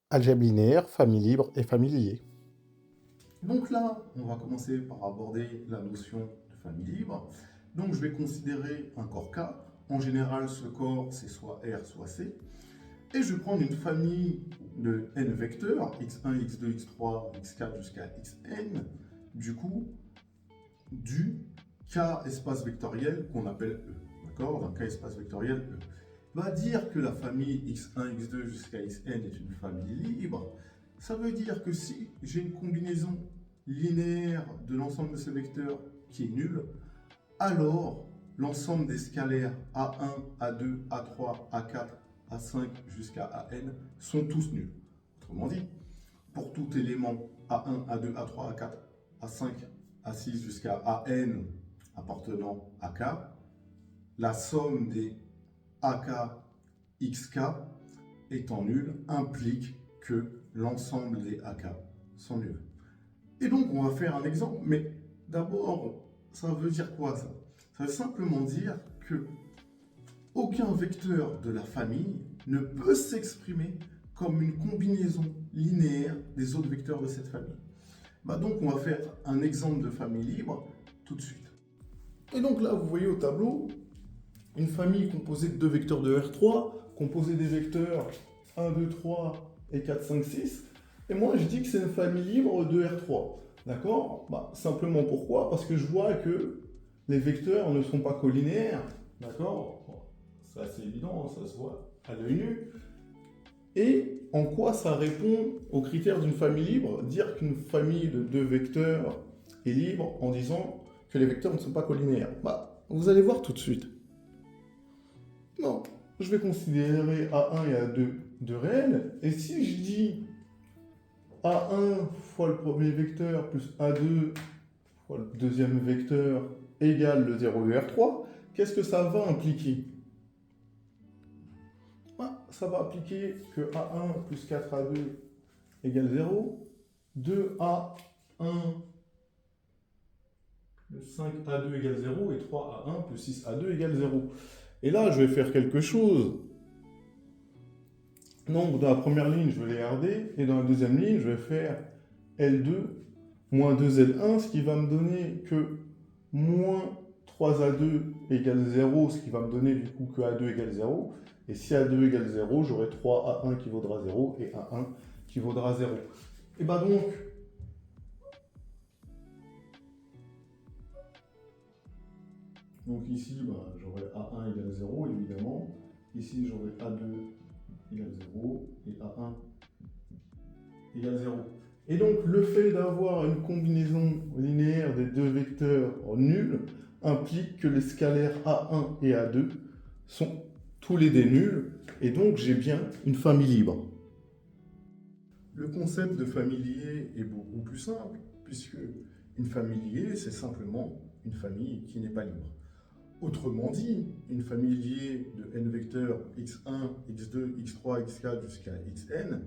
Algèbre linéaire, famille libre et famille liée. Donc là, on va commencer par aborder la notion de famille libre. Donc je vais considérer un corps K. En général, ce corps, c'est soit R, soit C. Et je vais prendre une famille de n vecteurs, x1, x2, x3, x4 jusqu'à xn, du coup, du K espace vectoriel qu'on appelle E. D'accord? D'un K espace vectoriel E. Va dire que la famille x1, x2 jusqu'à xn est une famille libre. Ça veut dire que si j'ai une combinaison linéaire de l'ensemble de ces vecteurs qui est nulle, alors l'ensemble des scalaires A1, A2, A3, A4, A5 jusqu'à AN sont tous nuls. Autrement dit, pour tout élément A1, A2, A3, A4, A5, A6 jusqu'à AN appartenant à K, la somme des AK, XK étant nulle implique que l'ensemble des AK sont nuls. Et donc, on va faire un exemple, mais d'abord, ça veut dire quoi ça? Ça veut simplement dire que aucun vecteur de la famille ne peut s'exprimer comme une combinaison linéaire des autres vecteurs de cette famille. Donc, on va faire un exemple de famille libre tout de suite. Et donc là, vous voyez au tableau, une famille composée de deux vecteurs de R3, composée des vecteurs 1, 2, 3 et 4, 5, 6. Et moi, je dis que c'est une famille libre de R3. D'accord? Simplement pourquoi? Parce que je vois que les vecteurs ne sont pas collinéaires. D'accord? C'est assez évident, ça se voit à l'œil nu. Et en quoi ça répond aux critères d'une famille libre? Dire qu'une famille de deux vecteurs est libre en disant que les vecteurs ne sont pas collinéaires. Vous allez voir tout de suite. Non, je vais considérer A1 et A2 de réels. Et si je dis A1 fois le premier vecteur plus A2 fois le deuxième vecteur égale le 0 de R3, qu'est-ce que ça va impliquer? Ça va impliquer que A1 plus 4A2 égale 0, 2A1 plus 5A2 égale 0 et 3A1 plus 6A2 égale 0. Et là, je vais faire quelque chose. Donc, dans la première ligne, je vais les garder. Et dans la deuxième ligne, je vais faire L2 moins 2L1, ce qui va me donner que moins 3A2 égale 0, ce qui va me donner du coup que A2 égale 0. Et si A2 égale 0, j'aurai 3A1 qui vaudra 0 et A1 qui vaudra 0. Et donc ici, j'aurai A1 égale 0, évidemment. Ici, j'aurai A2 égale 0 et A1 égale 0. Et donc, le fait d'avoir une combinaison linéaire des deux vecteurs nuls implique que les scalaires A1 et A2 sont tous les deux nuls, et donc j'ai bien une famille libre. Le concept de famille liée est beaucoup plus simple, puisque une famille liée, c'est simplement une famille qui n'est pas libre. Autrement dit, une famille liée de n vecteurs x1, x2, x3, x4 jusqu'à xn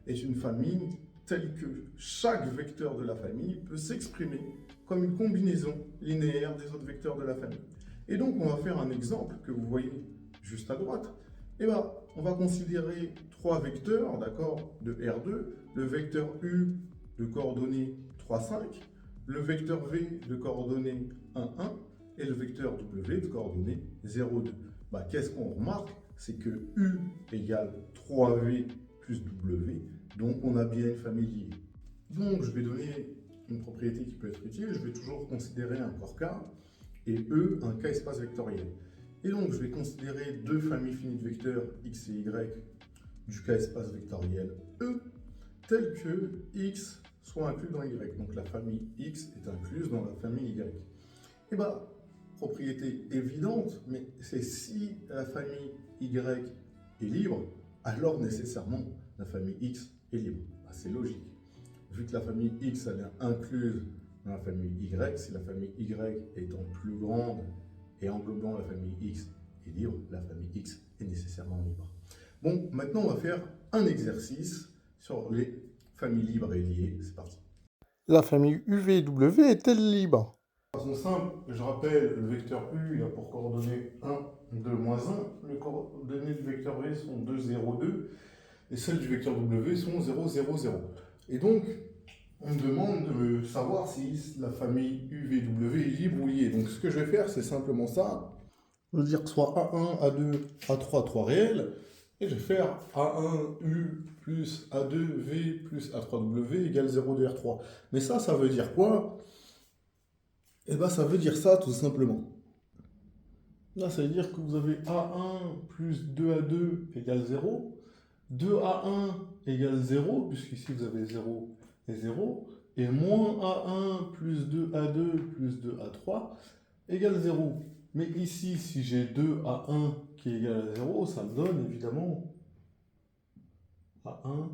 est une famille telle que chaque vecteur de la famille peut s'exprimer comme une combinaison linéaire des autres vecteurs de la famille. Et donc, on va faire un exemple que vous voyez juste à droite. On va considérer trois vecteurs, d'accord, de R2, le vecteur U de coordonnées 3, 5, le vecteur V de coordonnées 1, 1, et le vecteur W de coordonnées 0, 2. Qu'est-ce qu'on remarque? C'est que U égale 3V plus W, donc on a bien une famille liée. Donc je vais donner une propriété qui peut être utile, je vais toujours considérer un corps K, et E un K espace vectoriel. Et donc je vais considérer deux familles finies de vecteurs X et Y du K espace vectoriel E, telles que X soit inclus dans Y. Donc la famille X est incluse dans la famille Y. Propriété évidente, mais c'est si la famille Y est libre, alors nécessairement la famille X est libre. C'est logique. Vu que la famille X elle est incluse dans la famille Y, si la famille Y étant plus grande et englobant la famille X est libre, la famille X est nécessairement libre. Bon, maintenant on va faire un exercice sur les familles libres et liées. C'est parti. La famille UVW est-elle libre? De façon simple, je rappelle, le vecteur U il a pour coordonnées 1, 2, moins 1. Les coordonnées du vecteur V sont 2, 0, 2. et celles du vecteur W sont 0, 0, 0. Et donc, on me demande de savoir si la famille UVW est libre ou liée. Donc ce que je vais faire, c'est simplement ça. Je veux dire que soit A1, A2, A3, 3 réels. Et je vais faire A1U plus A2V plus A3W égale 0 de R3. Mais ça veut dire quoi? Eh bien, ça veut dire ça tout simplement. Là, ça veut dire que vous avez A1 plus 2A2 égale 0. 2A1 égale 0, puisqu'ici vous avez 0 et 0. Et moins A1 plus 2A2 plus 2A3 égale 0. Mais ici, si j'ai 2A1 qui est égal à 0, ça me donne évidemment A1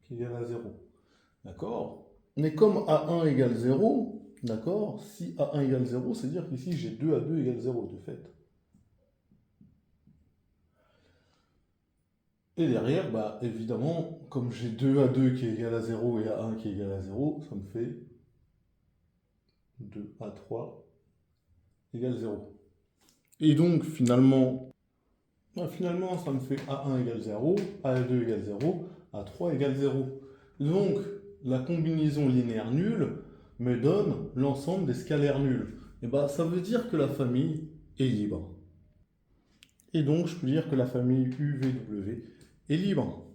qui est égal à 0. D'accord? Mais comme A1 égale 0, d'accord, si A1 égale 0, c'est-à-dire qu'ici j'ai 2A2 égale 0 de fait. Et derrière, bah, évidemment, comme j'ai 2A2 qui est égal à 0 et A1 qui est égal à 0, ça me fait 2A3 égale 0. Et donc, finalement, ça me fait A1 égale 0, A2 égale 0, A3 égale 0. Donc, la combinaison linéaire nulle me donne l'ensemble des scalaires nuls. Et bah, ça veut dire que la famille est libre. Et donc, je peux dire que la famille UVW est libre.